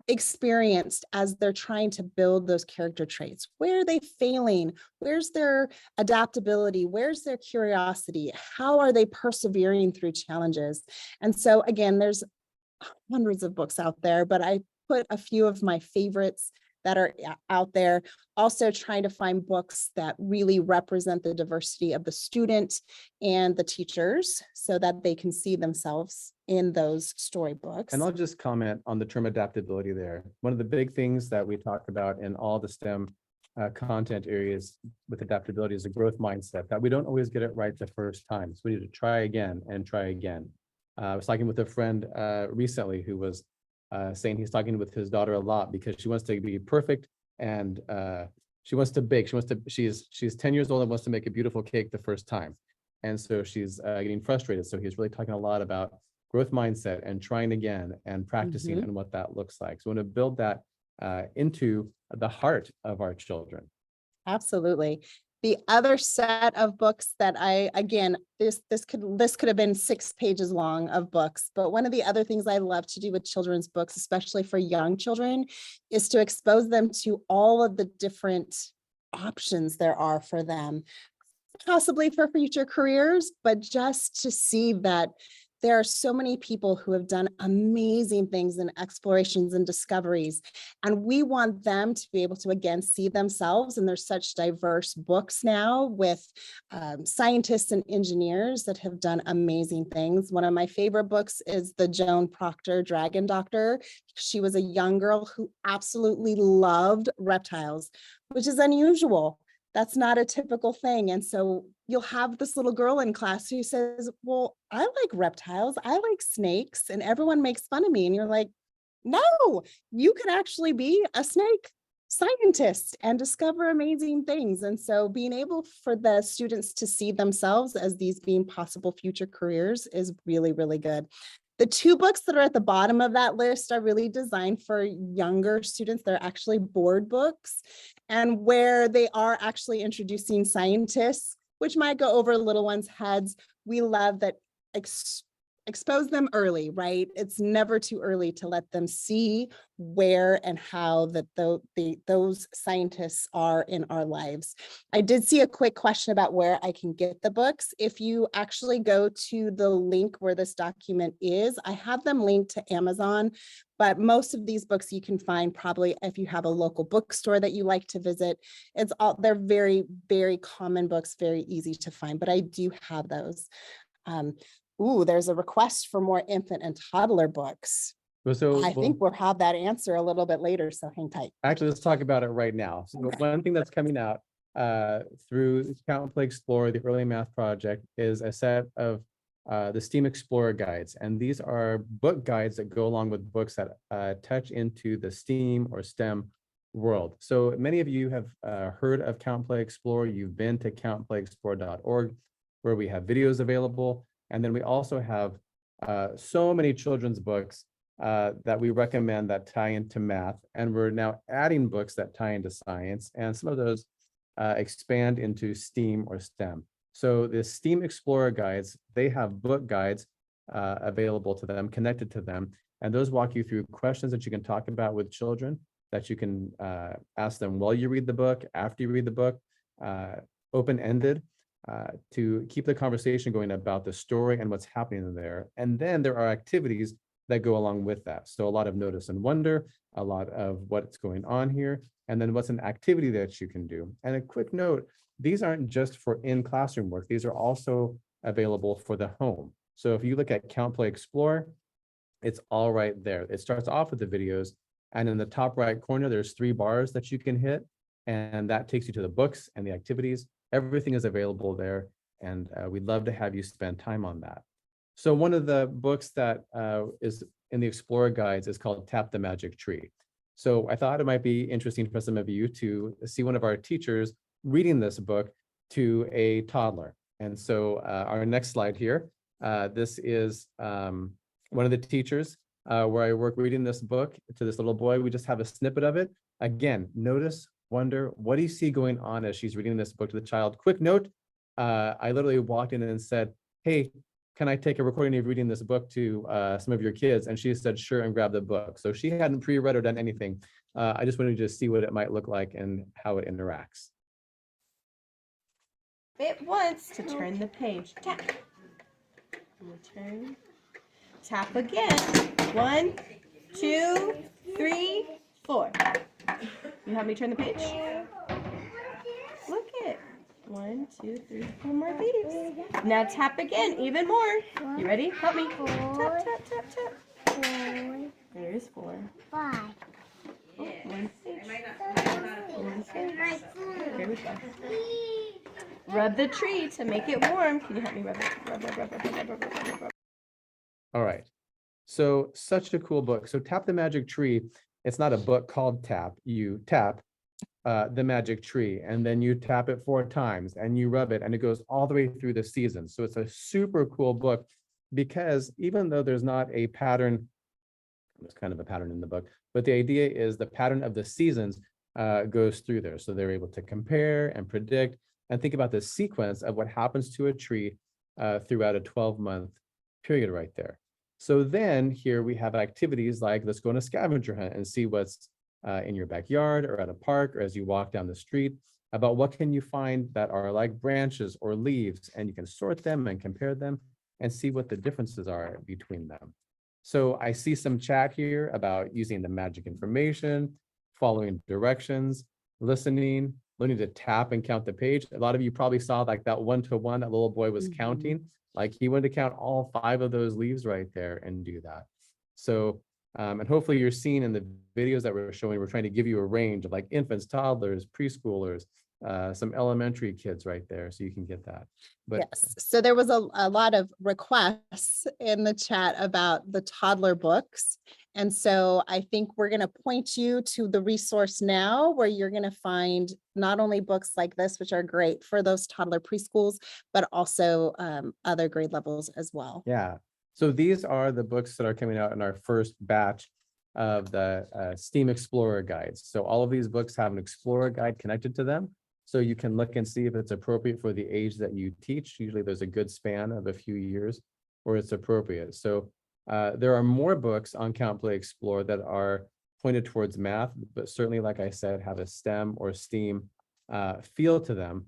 experienced as they're trying to build those character traits. Where are they failing? Where's their adaptability? Where's their curiosity? How are they persevering through challenges? And so again, there's hundreds of books out there, but I put a few of my favorites that are out there, also trying to find books that really represent the diversity of the student and the teachers so that they can see themselves in those storybooks. And I'll just comment on the term adaptability there. One of the big things that we talk about in all the STEM content areas with adaptability is a growth mindset, that we don't always get it right the first time. So we need to try again and try again. I was talking with a friend recently who was saying he's talking with his daughter a lot because she wants to be perfect and she wants to bake. She's 10 years old and wants to make a beautiful cake the first time. And so she's getting frustrated. So he's really talking a lot about growth mindset and trying again and practicing and what that looks like. So we want to build that into the heart of our children. Absolutely. The other set of books that this could have been 6 pages long of books, but one of the other things I love to do with children's books, especially for young children, is to expose them to all of the different options there are for them, possibly for future careers, but just to see that there are so many people who have done amazing things in explorations and discoveries, and we want them to be able to, again, see themselves. And there's such diverse books now with scientists and engineers that have done amazing things. One of my favorite books is the Joan Proctor Dragon Doctor. She was a young girl who absolutely loved reptiles, which is unusual. That's not a typical thing. And so you'll have this little girl in class who says, well, I like reptiles, I like snakes, and everyone makes fun of me. And you're like, no, you can actually be a snake scientist and discover amazing things. And so being able for the students to see themselves as these being possible future careers is really, really good. The two books that are at the bottom of that list are really designed for younger students. They're actually board books, and where they are actually introducing scientists, which might go over little ones' heads. We love that expose them early, right? It's never too early to let them see where and how that those scientists are in our lives. I did see a quick question about where I can get the books. If you actually go to the link where this document is, I have them linked to Amazon, but most of these books you can find probably if you have a local bookstore that you like to visit. They're very, very common books, very easy to find, but I do have those. Ooh, there's a request for more infant and toddler books. I think we'll have that answer a little bit later, so hang tight. Actually, let's talk about it right now. So one thing that's coming out through Count, Play, Explore, the Early Math Project, is a set of the STEAM Explorer guides. And these are book guides that go along with books that touch into the STEAM or STEM world. So many of you have heard of Count, Play, Explore. You've been to countplayexplore.org, where we have videos available. And then we also have so many children's books that we recommend that tie into math. And we're now adding books that tie into science. And some of those expand into STEAM or STEM. So the STEAM Explorer guides, they have book guides available to them, connected to them. And those walk you through questions that you can talk about with children, that you can ask them while you read the book, after you read the book, open-ended. To keep the conversation going about the story and what's happening in there. And then there are activities that go along with that. So a lot of notice and wonder, a lot of what's going on here, and then what's an activity that you can do. And a quick note, these aren't just for in-classroom work. These are also available for the home. So if you look at Count, Play, Explore, it's all right there. It starts off with the videos, and in the top right corner, there's 3 bars that you can hit, and that takes you to the books and the activities. Everything is available there, and we'd love to have you spend time on that. So one of the books that is in the Explorer guides is called Tap the Magic Tree. So I thought it might be interesting for some of you to see one of our teachers reading this book to a toddler. And so our next slide here, this is one of the teachers where I work reading this book to this little boy. We just have a snippet of it. Again, notice, wonder, what do you see going on as she's reading this book to the child? Quick note, I literally walked in and said, hey, can I take a recording of reading this book to some of your kids? And she said, sure, and grabbed the book. So she hadn't pre-read or done anything. I just wanted you to see what it might look like and how it interacts. It wants to turn the page. Tap. Turn. Tap again. 1, 2, 3, 4. You help me turn the page? Look it. 1, 2, 3, 4 more leaves. Now tap again, even more. You ready? Help me. Tap, tap, tap, tap. 4, There's 4. 5. Oh, 1 page. Here we go. Rub the tree to make it warm. Can you help me rub it? Rub, rub, rub, rub, rub, rub, rub, rub, rub. All right. So such a cool book. So Tap the Magic Tree. It's not a book called Tap. You tap the magic tree, and then you tap it 4 times and you rub it, and it goes all the way through the season. So it's a super cool book, because even though there's not a pattern, there's kind of a pattern in the book, but the idea is the pattern of the seasons goes through there. So they're able to compare and predict and think about the sequence of what happens to a tree throughout a 12-month period right there. So then here we have activities like, let's go on a scavenger hunt and see what's in your backyard or at a park, or as you walk down the street, about what can you find that are like branches or leaves, and you can sort them and compare them and see what the differences are between them. So I see some chat here about using the magic information, following directions, listening, learning to tap and count the page. A lot of you probably saw like that 1-to-1 that little boy was counting. Like he wanted to count all 5 of those leaves right there and do that. So, and hopefully you're seeing in the videos that we're showing, we're trying to give you a range of like infants, toddlers, preschoolers, some elementary kids right there, so you can get that. But Yes, so there was a lot of requests in the chat about the toddler books. And so I think we're going to point you to the resource now where you're going to find not only books like this, which are great for those toddler preschools, but also other grade levels as well. yeah, so these are the books that are coming out in our first batch of the STEAM Explorer guides. So all of these books have an Explorer guide connected to them. So you can look and see if it's appropriate for the age that you teach. Usually there's a good span of a few years where it's appropriate. So there are more books on Count, Play, Explore that are pointed towards math, but certainly, like I said, have a STEM or STEAM feel to them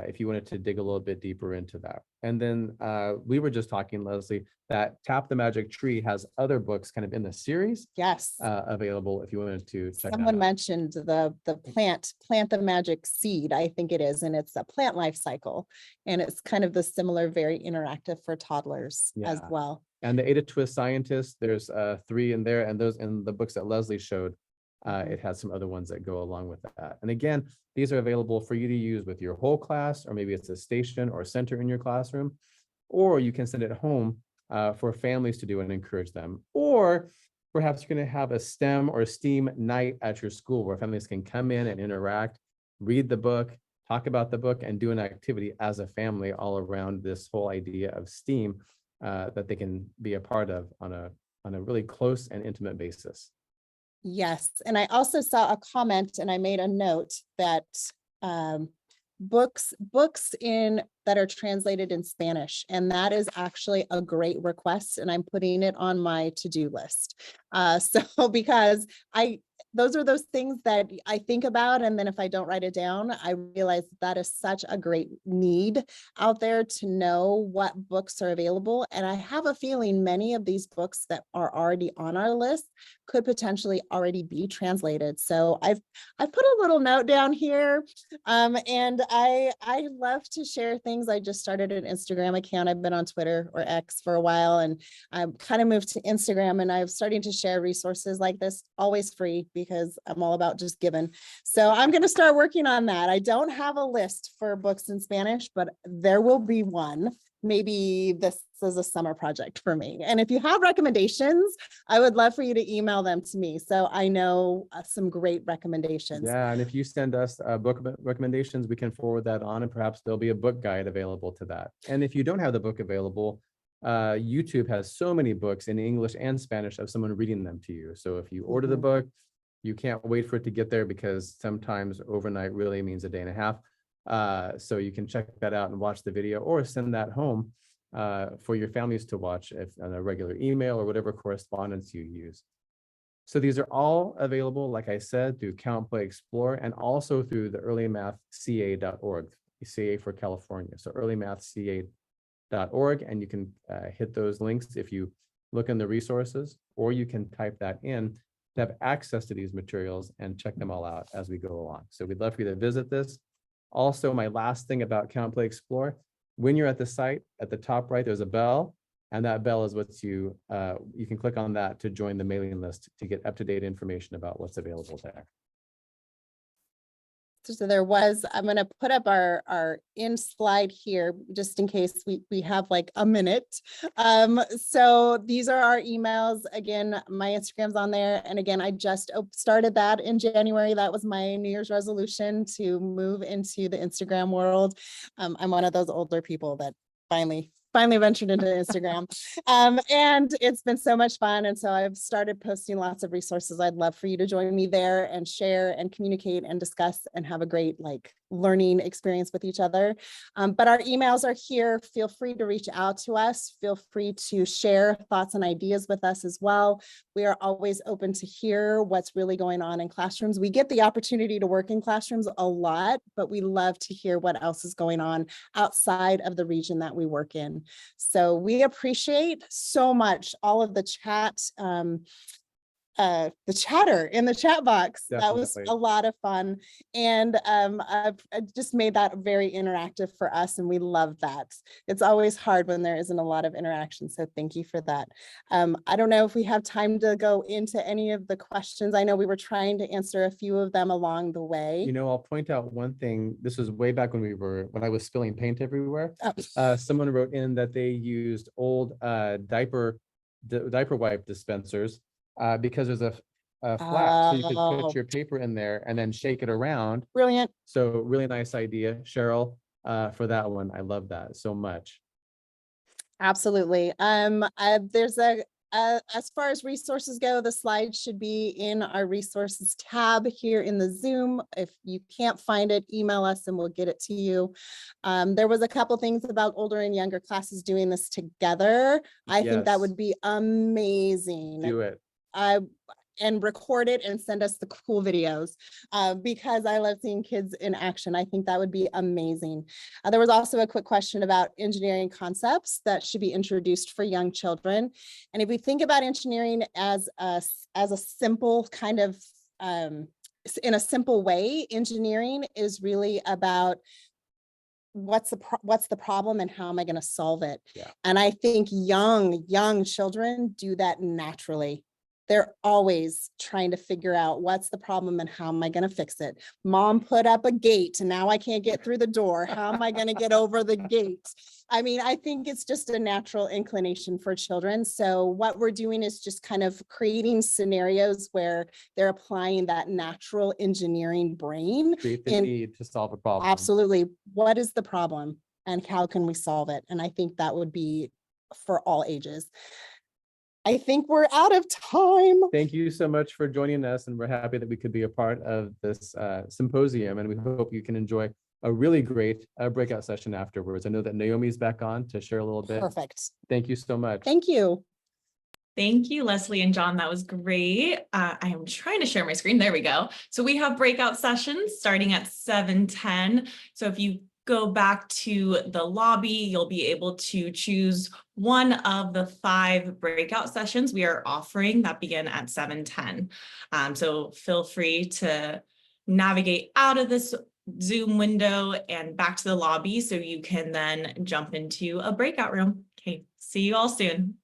if you wanted to dig a little bit deeper into that. And then we were just talking, Leslie, that Tap the Magic Tree has other books kind of in the series Yes. available if you wanted to check Someone that out. mentioned the plant the magic seed, I think it is, and it's a plant life cycle. And it's kind of the similar, very interactive for toddlers as Yeah. well. And the Ada Twist Scientist, there's 3 in there, and those in the books that Leslie showed, it has some other ones that go along with that. And again, these are available for you to use with your whole class, or maybe it's a station or center in your classroom, or you can send it home for families to do and encourage them. Or perhaps you're going to have a STEM or STEAM night at your school where families can come in and interact, read the book, talk about the book, and do an activity as a family all around this whole idea of STEAM that they can be a part of on a really close and intimate basis. Yes, and I also saw a comment and I made a note that books that are translated in Spanish, and that is actually a great request, and I'm putting it on my to-do list. So because those are those things that I think about, and then if I don't write it down, I realize that is such a great need out there to know what books are available. And I have a feeling many of these books that are already on our list could potentially already be translated. So I've put a little note down here, and I love to share things. I just started an Instagram account. I've been on Twitter or X for a while, and I've kind of moved to Instagram, and I'm starting to share resources like this, always free, because I'm all about just giving. So I'm going to start working on that. I don't have a list for books in Spanish, but there will be one. Maybe this is a summer project for me. And if you have recommendations, I would love for you to email them to me, so I know some great recommendations. Yeah, and if you send us book recommendations, we can forward that on, and perhaps there'll be a book guide available to that. And if you don't have the book available, YouTube has so many books in English and Spanish of someone reading them to you. So if you order the book, you can't wait for it to get there, because sometimes overnight really means a day and a half. So you can check that out and watch the video, or send that home for your families to watch if on a regular email or whatever correspondence you use. So these are all available, like I said, through Count, Play, Explore, and also through the earlymathca.org, CA for California. So earlymathca.org, and you can hit those links if you look in the resources, or you can type that in to have access to these materials and check them all out as we go along. So we'd love for you to visit this. Also, my last thing about Count, Play, Explore, when you're at the site, at the top right, there's a bell, and that bell is what you can click on that to join the mailing list to get up-to-date information about what's available there. So I'm going to put up our in slide here, just in case we have like a minute. So these are our emails. Again, my Instagram's on there. And again, I just started that in January. That was my New Year's resolution, to move into the Instagram world. I'm one of those older people that finally ventured into Instagram. And it's been so much fun. And so I've started posting lots of resources. I'd love for you to join me there and share and communicate and discuss and have a great learning experience with each other. But our emails are here. Feel free to reach out to us. Feel free to share thoughts and ideas with us as well. We are always open to hear what's really going on in classrooms. We get the opportunity to work in classrooms a lot, but we love to hear what else is going on outside of the region that we work in. So we appreciate so much all of the chat the chatter in the chat box. That was Definitely. a lot of fun. And I've just made that very interactive for us, and we love that. It's always hard when there isn't a lot of interaction. So thank you for that. I don't know if we have time to go into any of the questions. I know we were trying to answer a few of them along the way. You know, I'll point out one thing. This was way back when I was spilling paint everywhere. Oh. Someone wrote in that they used old diaper wipe dispensers because there's a flap, so you could Oh. put your paper in there and then shake it around. Brilliant. So really nice idea, Cheryl, for that one. I love that so much. Absolutely. There's as far as resources go, the slides should be in our resources tab here in the Zoom. If you can't find it, email us and we'll get it to you. There was a couple things about older and younger classes doing this together. I think that Yes. would be amazing. Do it. And record it and send us the cool videos because I love seeing kids in action. I think that would be amazing. There was also a quick question about engineering concepts that should be introduced for young children. And if we think about engineering as a simple kind of, in a simple way, engineering is really about what's the problem and how am I going to solve it? Yeah. And I think young children do that naturally. They're always trying to figure out what's the problem and how am I going to fix it? Mom put up a gate and now I can't get through the door. How am I going to get over the gate? I mean, I think it's just a natural inclination for children. So what we're doing is just kind of creating scenarios where they're applying that natural engineering brain. Create the need to solve a problem. Absolutely. What is the problem and how can we solve it? And I think that would be for all ages. I think we're out of time. Thank you so much for joining us, and we're happy that we could be a part of this symposium, and we hope you can enjoy a really great breakout session afterwards. I know that Naomi's back on to share a little bit. Perfect. Thank you so much. Thank you. Thank you, Leslie and John. That was great. I am trying to share my screen. There we go. So we have breakout sessions starting at 7:10. So if you go back to the lobby, you'll be able to choose one of the 5 breakout sessions we are offering that begin at 7:10. So feel free to navigate out of this Zoom window and back to the lobby so you can then jump into a breakout room. Okay, see you all soon.